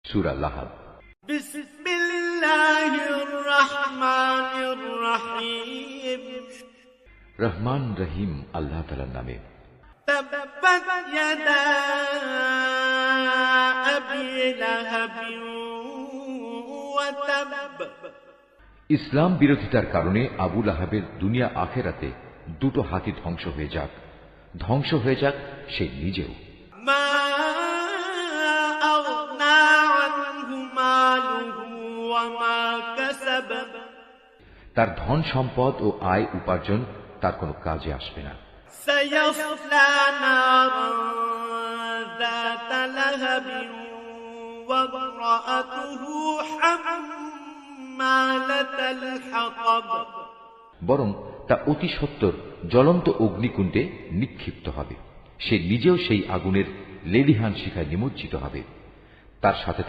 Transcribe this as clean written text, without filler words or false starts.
সূরা লাহাব। বিসমিল্লাহির রহমানির রহিম। রহমান রহিম আল্লাহ তাআলার নামে। তাব্বাত ইয়াদা আবি লাহাবিন ওয়া তাব। ইসলাম বিরোধিতার কারণে আবু লাহাবের দুনিয়া আখেরাতে দুটো হাতই ধ্বংস হয়ে যাক, ধ্বংস হয়ে যাক সে নিজেও। মা আগনা আনহু মালুহু ওয়া মা কাসাব। তার ধন সম্পদ ও আয় উপার্জন তার কোনো কাজে আসবে না। সায়াসলা নারান যাতা লাহাবিন ওয়া ইমরাআতুহু হাম্মালাতাল হাতাব। বরং তা অতি সত্বর জ্বলন্ত অগ্নিকুণ্ডে নিক্ষিপ্ত হবে, সে নিজেও সেই আগুনের লেলিহান শিখায় নিমজ্জিত হবে, তার সাথে